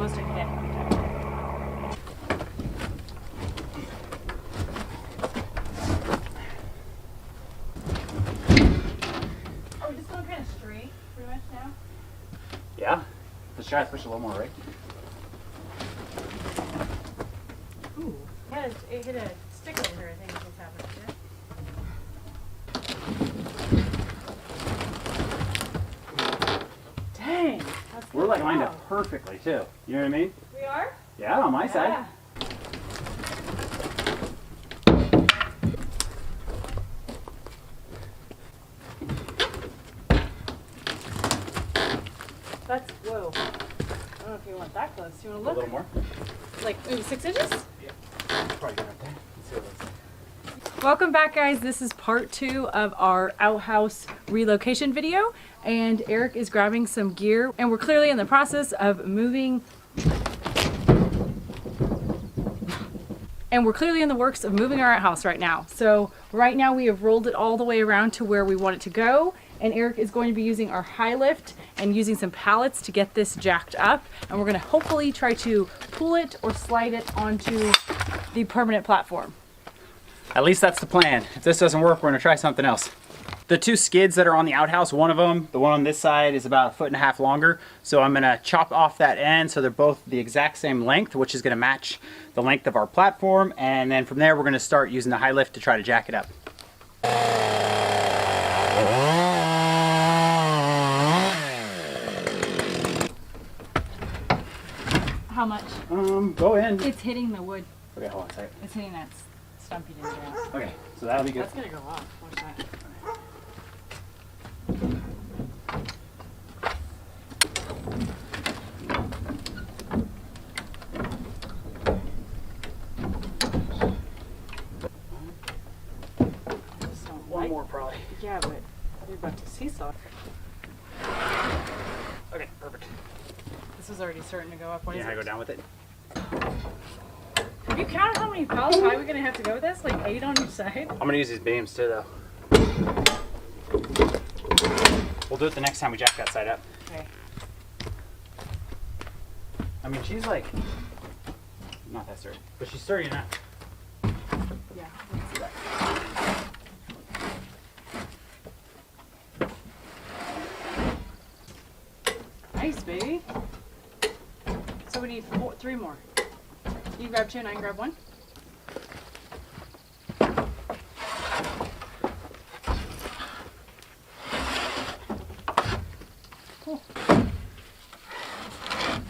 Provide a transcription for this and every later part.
most I can get. Are we just going kind of straight, pretty much now? Yeah. Let's try to push a little more, right? Ooh. Yeah, it hit a stick over here, I think is what's happening. Yeah? Dang. We're like lined up perfectly too. You know what I mean? We are? Yeah, on my side. That's, whoa. I don't know if you want that close. You want to A look? little more. Like, maybe 6 inches? Yeah. Probably good right there. Let's see what it looks like. Welcome back, guys. This is part 2 of our outhouse relocation video, and Eric is grabbing some gear, and we're clearly in the process of moving. And we're clearly in the works of moving our outhouse right now. So right now we have rolled it all the way around to where we want it to go, and Eric is going to be using our high lift and using some pallets to get this jacked up, and we're going to hopefully try to pull it or slide it onto the permanent platform. At least that's the plan. If this doesn't work, we're gonna try something else. The 2 skids that are on the outhouse, one of them, the one on this side, is about 1.5 feet longer. So I'm gonna chop off that end so they're both the exact same length, which is gonna match the length of our platform. And then from there, we're gonna start using the high lift to try to jack it up. How much? Go in. It's hitting the wood. Okay, hold on a second. It's hitting that stump you didn't get. Okay, so that'll be good. That's gonna go off. Watch that. One more probably. Yeah, but you're about to seesaw. Okay, perfect. This is already starting to go up. What is Yeah, I go it? down with it. Have you counted how many pallets high we're gonna have to go with this? Like 8 on each side? I'm gonna use these beams too though. We'll do it the next time we jack that side up. Okay. I mean, she's like, not that sturdy, but she's sturdy enough. Yeah. Let's see that. Nice, baby. So we need 3 more. You grab 2 and I can grab 1. Cool.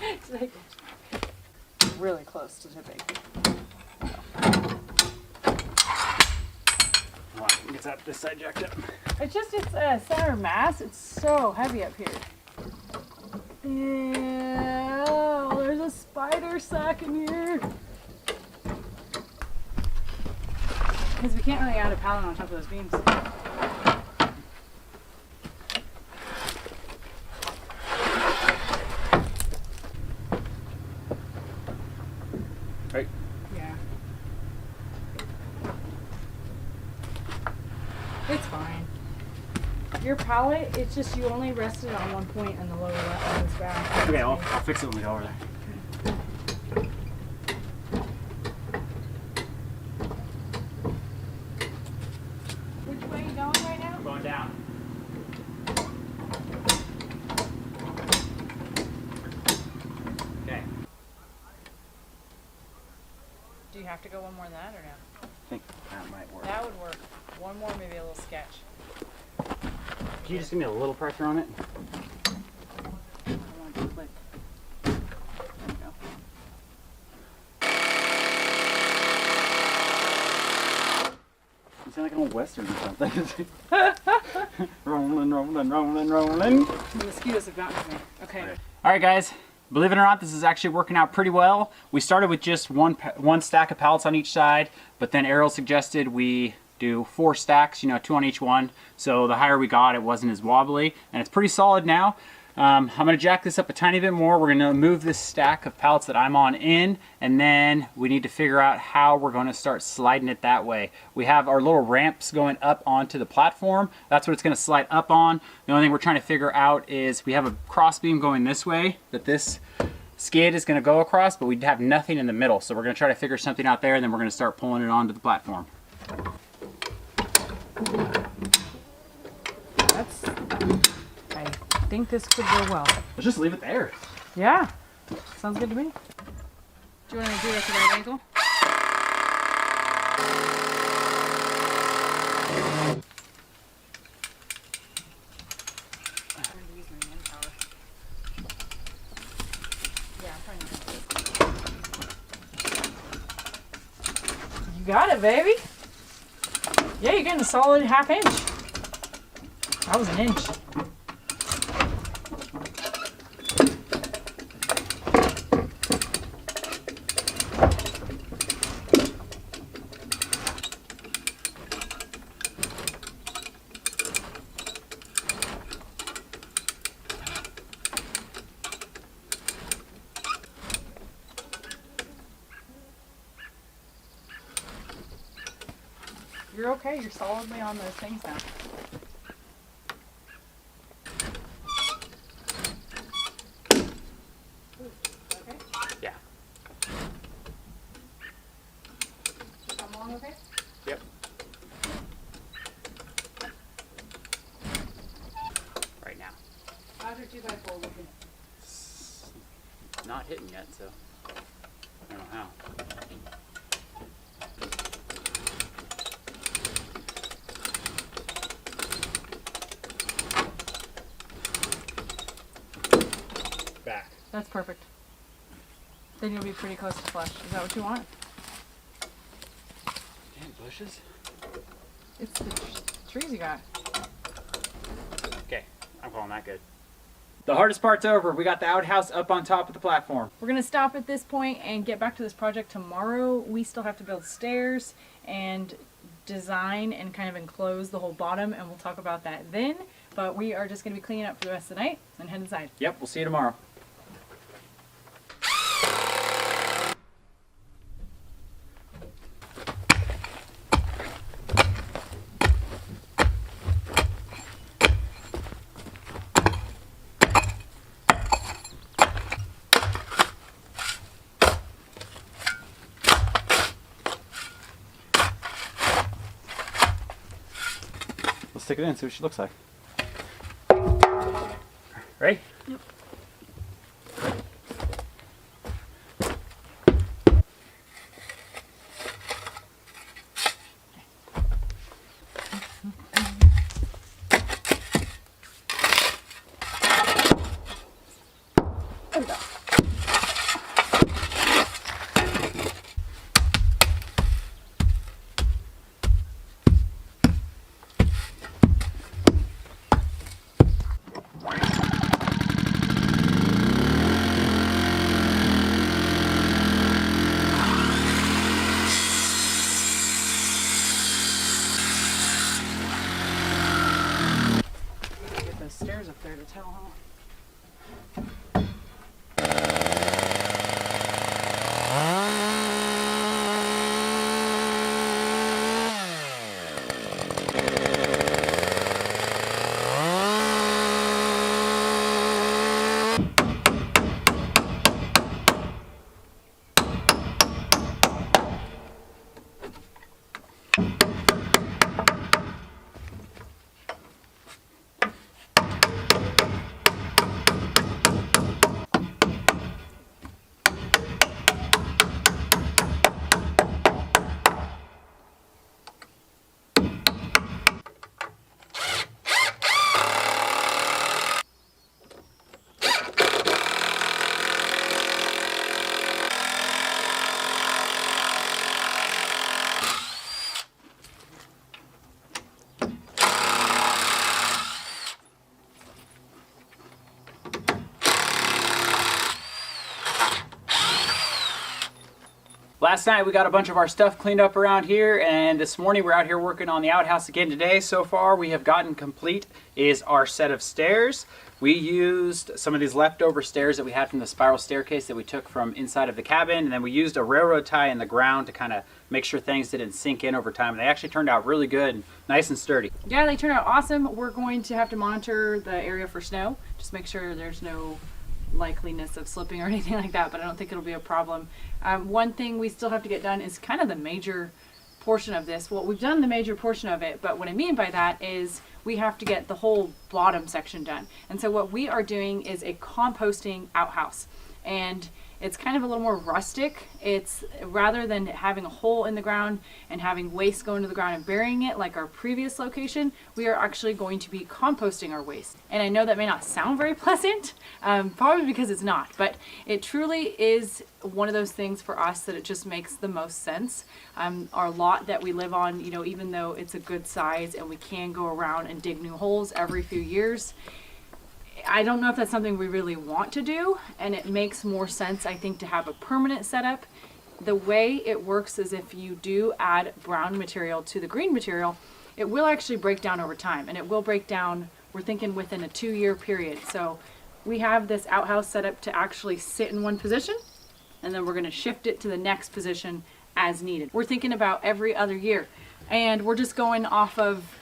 It's like really close to tipping. Come on, get that this side jacked up. It's just its center mass. It's so heavy up here. Ew, there's a spider sack in here. Because we can't really add a pallet on top of those beams. Right? Yeah. It's fine. Your pallet, it's just you only rested on one point on the lower left on this back. Okay, I'll fix it when we go over there. Which way are you going right now? I'm going down. Okay. Do you have to go one more than that or no? I think that might work. That would work. One more, maybe a little sketch. Can you just give me a little pressure on it? I want it to click. There we go. You sound like an old western or something. Rolling, rolling, rolling, rolling. The mosquitoes have gotten to me. Okay. All right, guys. Believe it or not, this is actually working out pretty well. We started with just one stack of pallets on each side, but then Arielle suggested we do 4 stacks, 2 on each one. So the higher we got, it wasn't as wobbly, and it's pretty solid now. I'm gonna jack this up a tiny bit more. We're gonna move this stack of pallets that I'm on in, and then we need to figure out how we're gonna start sliding it that way. We have our little ramps going up onto the platform. That's what it's gonna slide up on. The only thing we're trying to figure out is we have a cross beam going this way that this skid is going to go across, but we have nothing in the middle. So we're going to try to figure something out there, and then we're going to start pulling it onto the platform. I think this could go well. Let's just leave it there. Yeah, sounds good to me. Do you want to do it at the right angle? You got it, baby. Yeah, you're getting a solid ½ inch. That was an inch. You're okay. You're solidly on those things now. Okay. Yeah. I'm along okay? Yep. Right now. How's your 2x4 looking? It's not hitting yet, so I don't know how. Back. That's perfect. Then you'll be pretty close to flush. Is that what you want? Damn bushes. It's the trees you got. Okay, I'm calling that good. The hardest part's over. We got the outhouse up on top of the platform. We're gonna stop at this point and get back to this project tomorrow. We still have to build stairs and design and kind of enclose the whole bottom, and we'll talk about that then. But we are just gonna be cleaning up for the rest of the night and head inside. Yep, we'll see you tomorrow. Let's stick it in, see what she looks like. Ready? Yep. Stairs up there to tell, huh? Last night we got a bunch of our stuff cleaned up around here, and this morning we're out here working on the outhouse again today. So far we have gotten complete is our set of stairs. We used some of these leftover stairs that we had from the spiral staircase that we took from inside of the cabin, and then we used a railroad tie in the ground to kind of make sure things didn't sink in over time. And they actually turned out really good, nice and sturdy. Yeah, they turned out awesome. We're going to have to monitor the area for snow. Just make sure there's no likeliness of slipping or anything like that, but I don't think it'll be a problem. One thing we still have to get done is kind of the major portion of this. Well, we've done the major portion of it, but what I mean by that is we have to get the whole bottom section done. And so what we are doing is a composting outhouse. And it's kind of a little more rustic. It's rather than having a hole in the ground and having waste go into the ground and burying it like our previous location, we are actually going to be composting our waste. And I know that may not sound very pleasant, probably because it's not, but it truly is one of those things for us that it just makes the most sense. Our lot that we live on, you know, even though it's a good size and we can go around and dig new holes every few years, I don't know if that's something we really want to do, and it makes more sense, I think, to have a permanent setup. The way it works is if you do add brown material to the green material, it will actually break down over time, and it will break down, we're thinking, within a 2-year period. So we have this outhouse set up to actually sit in one position, and then we're going to shift it to the next position as needed. We're thinking about every other year, and we're just going off of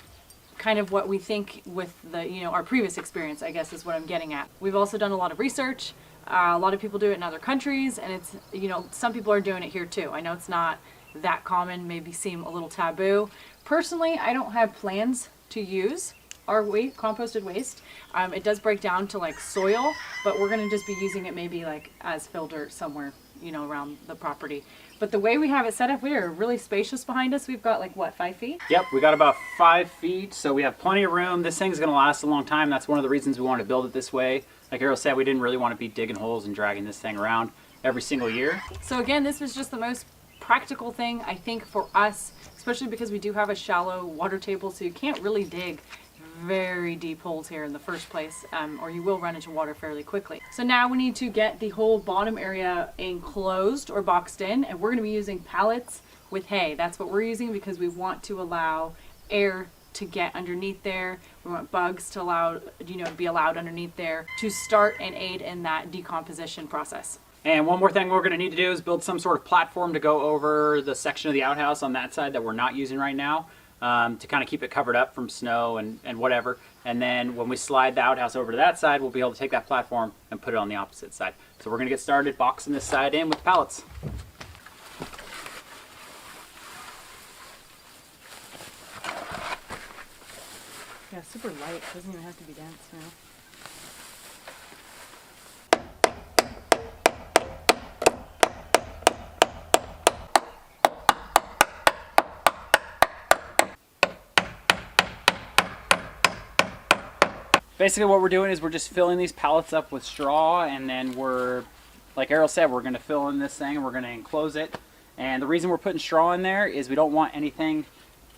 kind of what we think with the, you know, our previous experience, I guess is what I'm getting at. We've also done a lot of research. A lot of people do it in other countries, and it's, you know, some people are doing it here too. I know it's not that common, maybe seem a little taboo. Personally, I don't have plans to use our composted waste. It does break down to like soil, but we're gonna just be using it maybe like as fill dirt somewhere, you know, around the property. But the way we have it set up, we are really spacious behind us. We've got like, what, 5 feet? Yep, we got about 5 feet, so we have plenty of room. This thing's gonna last a long time. That's one of the reasons we wanted to build it this way. Like Arielle said, we didn't really want to be digging holes and dragging this thing around every single year. So again, this was just the most practical thing, I think, for us, especially because we do have a shallow water table, so you can't really dig very deep holes here in the first place, or you will run into water fairly quickly. So now we need to get the whole bottom area enclosed or boxed in, and we're going to be using pallets with hay. That's what we're using because we want to allow air to get underneath there. We want bugs to allow, you know, be allowed underneath there to start and aid in that decomposition process. And one more thing we're going to need to do is build some sort of platform to go over the section of the outhouse on that side that we're not using right now, to kind of keep it covered up from snow and whatever. And then when we slide the outhouse over to that side, we'll be able to take that platform and put it on the opposite side. So we're going to get started boxing this side in with pallets. Yeah, super light. Doesn't even have to be dense now. Basically what we're doing is we're just filling these pallets up with straw, and then we're, like Arielle said, we're going to fill in this thing and we're going to enclose it. And the reason we're putting straw in there is we don't want anything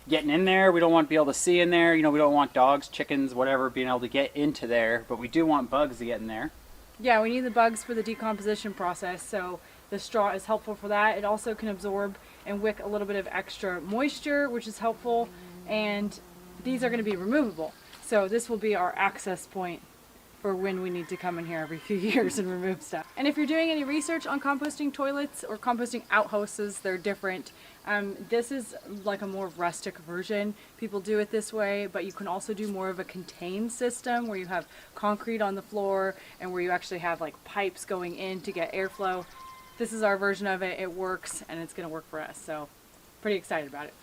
getting in there. We don't want to be able to see in there. You know, we don't want dogs, chickens, whatever, being able to get into there, but we do want bugs to get in there. Yeah, we need the bugs for the decomposition process, so the straw is helpful for that. It also can absorb and wick a little bit of extra moisture, which is helpful, and these are going to be removable. So this will be our access point for when we need to come in here every few years and remove stuff. And if you're doing any research on composting toilets or composting outhouses, they're different. This is like a more rustic version. People do it this way, but you can also do more of a contained system where you have concrete on the floor and where you actually have like pipes going in to get airflow. This is our version of it. It works, and it's going to work for us. So pretty excited about it.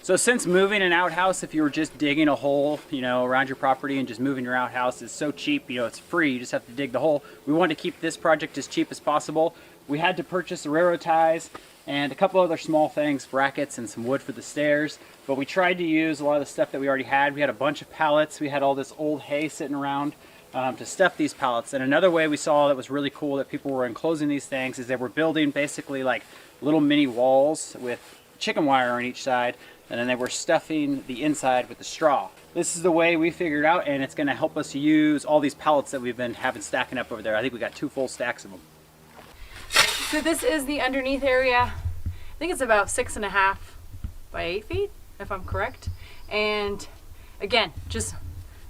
So since moving an outhouse, if you were just digging a hole, you know, around your property and just moving your outhouse is so cheap, you know, it's free, you just have to dig the hole. We wanted to keep this project as cheap as possible. We had to purchase the railroad ties and a couple other small things, brackets and some wood for the stairs, but we tried to use a lot of the stuff that we already had. We had a bunch of pallets, we had all this old hay sitting around to stuff these pallets. And another way we saw that was really cool that people were enclosing these things is they were building basically like little mini walls with chicken wire on each side, and then they were stuffing the inside with the straw. This is the way we figured out, and it's going to help us use all these pallets that we've been having stacking up over there. I think we got 2 full stacks of them. So this is the underneath area. I think it's about 6.5 by 8 feet, if I'm correct. And again, just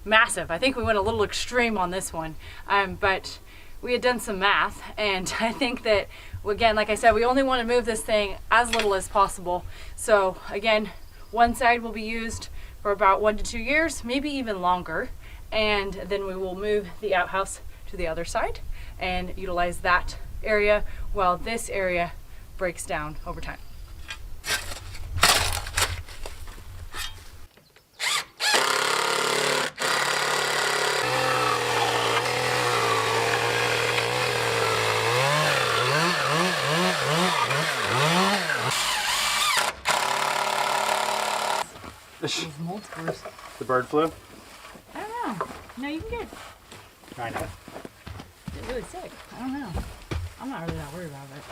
massive. I think we went a little extreme on this one, but we had done some math, and I think that, again, like I said, we only want to move this thing as little as possible. So again, one side will be used for about 1 to 2 years, maybe even longer. And then we will move the outhouse to the other side and utilize that area while this area breaks down over time. The bird flu? I don't know. No, you can get I know. really sick. I don't know. I'm not really that worried about it.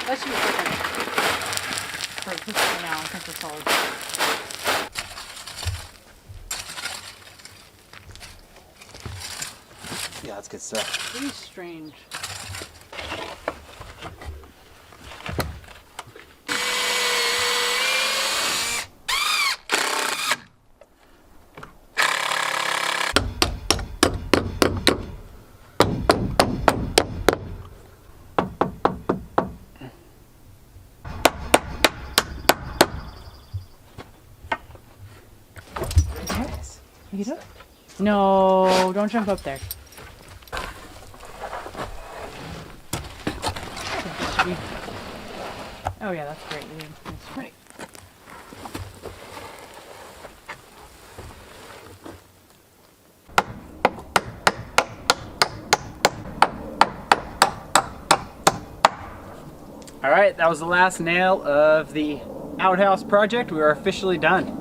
That should be perfect. For this right now, I think we're solid. Yeah, that's good stuff. Really strange. You do it? No, don't jump up there. Oh yeah, that's great. That's great. All right, that was the last nail of the outhouse project. We are officially done.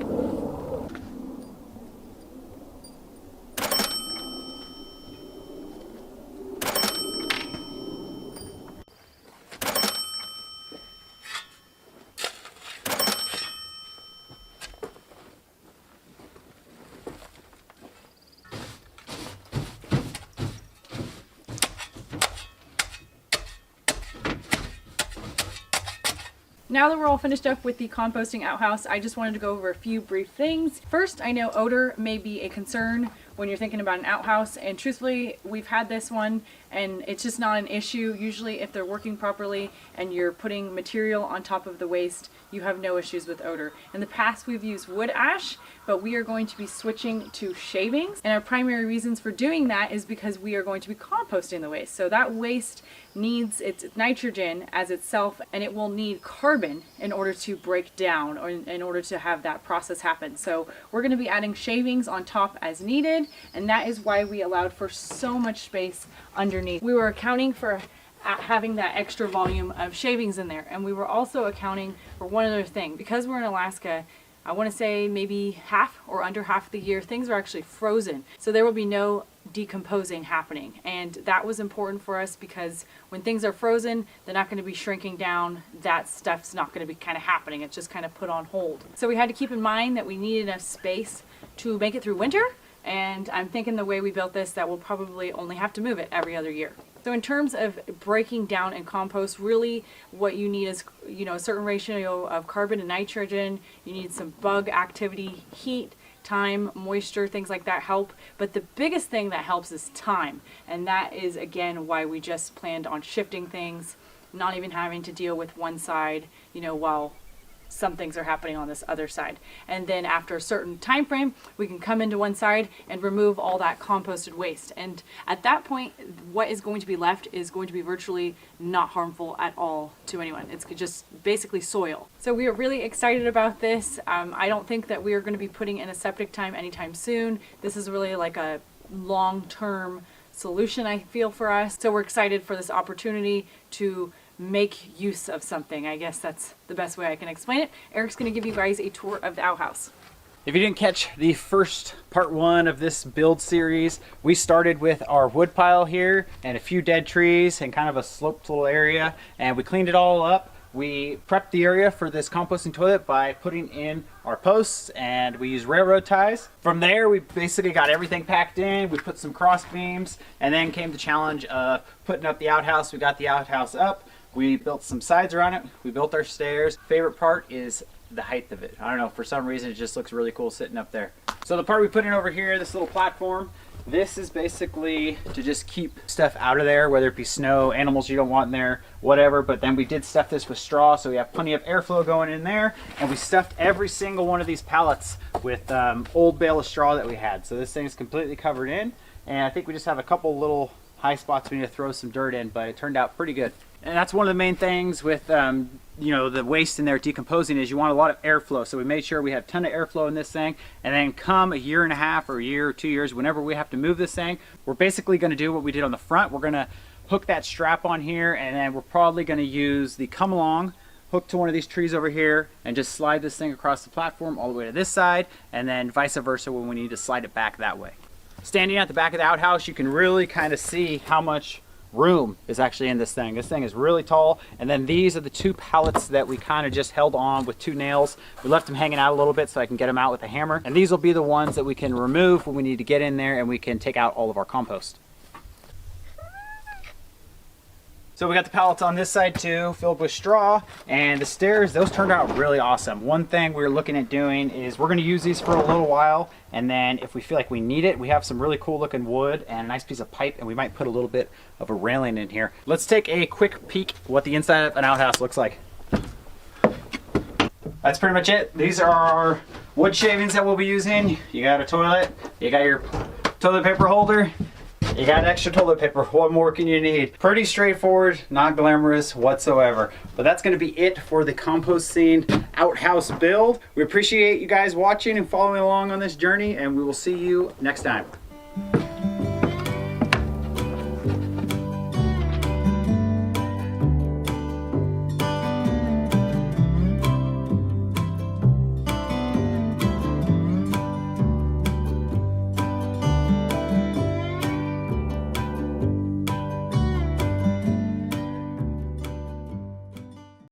Now that we're all finished up with the composting outhouse, I just wanted to go over a few brief things. First, I know odor may be a concern when you're thinking about an outhouse, and truthfully, we've had this one and it's just not an issue. Usually if they're working properly and you're putting material on top of the waste, you have no issues with odor. In the past we've used wood ash, but we are going to be switching to shavings, and our primary reasons for doing that is because we are going to be composting the waste. So that waste needs its nitrogen as itself, and it will need carbon in order to break down, or in order to have that process happen. So we're going to be adding shavings on top as needed, and that is why we allowed for so much space underneath. We were accounting for having that extra volume of shavings in there, and we were also accounting for one other thing. Because we're in Alaska, I want to say maybe half or under half the year things are actually frozen, so there will be no decomposing happening, and that was important for us because when things are frozen, they're not going to be shrinking down. That stuff's not going to be kind of happening. It's just kind of put on hold. So we had to keep in mind that we needed enough space to make it through winter, and I'm thinking the way we built this that we'll probably only have to move it every other year. So in terms of breaking down and compost, really what you need is, a certain ratio of carbon and nitrogen. You need some bug activity, heat, time, moisture, things like that help. But the biggest thing that helps is time. And that is, again, why we just planned on shifting things, not even having to deal with one side, while some things are happening on this other side. And then after a certain time frame, we can come into one side and remove all that composted waste. And at that point, what is going to be left is going to be virtually not harmful at all to anyone. It's just basically soil. So we are really excited about this. I don't think that we are going to be putting in a septic tank anytime soon. This is really like a long-term solution, I feel, for us. So we're excited for this opportunity to make use of something. I guess that's the best way I can explain it. Eric's going to give you guys a tour of the outhouse. If you didn't catch the first part 1 of this build series, we started with our wood pile here and a few dead trees and kind of a sloped little area, and we cleaned it all up. We prepped the area for this composting toilet by putting in our posts, and we used railroad ties. From there, we basically got everything packed in. We put some cross beams, and then came the challenge of putting up the outhouse. We got the outhouse up. We built some sides around it. We built our stairs. Favorite part is the height of it. I don't know, for some reason it just looks really cool sitting up there. So the part we put in over here, this little platform, this is basically to just keep stuff out of there, whether it be snow, animals you don't want in there, whatever. But then we did stuff this with straw, so we have plenty of airflow going in there. And we stuffed every single one of these pallets with old bale of straw that we had. So this thing is completely covered in. And I think we just have a couple little high spots we need to throw some dirt in, but it turned out pretty good. And that's one of the main things with you know, the waste in there decomposing is you want a lot of airflow. So we made sure we had a ton of airflow in this thing, and then come a year and a half or a year or 2 years, whenever we have to move this thing, we're basically going to do what we did on the front. We're going to hook that strap on here, and then we're probably going to use the come along hook to one of these trees over here and just slide this thing across the platform all the way to this side, and then vice versa when we need to slide it back that way. Standing at the back of the outhouse, you can really kind of see how much room is actually in this thing. This thing is really tall, and then these are the 2 pallets that we kind of just held on with 2 nails. We left them hanging out a little bit so I can get them out with a hammer, and these will be the ones that we can remove when we need to get in there and we can take out all of our compost. So we got the pallets on this side too, filled with straw, and the stairs, those turned out really awesome. One thing we're looking at doing is we're gonna use these for a little while, and then if we feel like we need it, we have some really cool looking wood and a nice piece of pipe, and we might put a little bit of a railing in here. Let's take a quick peek what the inside of an outhouse looks like. That's pretty much it. These are our wood shavings that we'll be using. You got a toilet, you got your toilet paper holder, you got extra toilet paper. What more can you need? Pretty straightforward, not glamorous whatsoever. But that's going to be it for the composting outhouse build. We appreciate you guys watching and following along on this journey, and we will see you next time.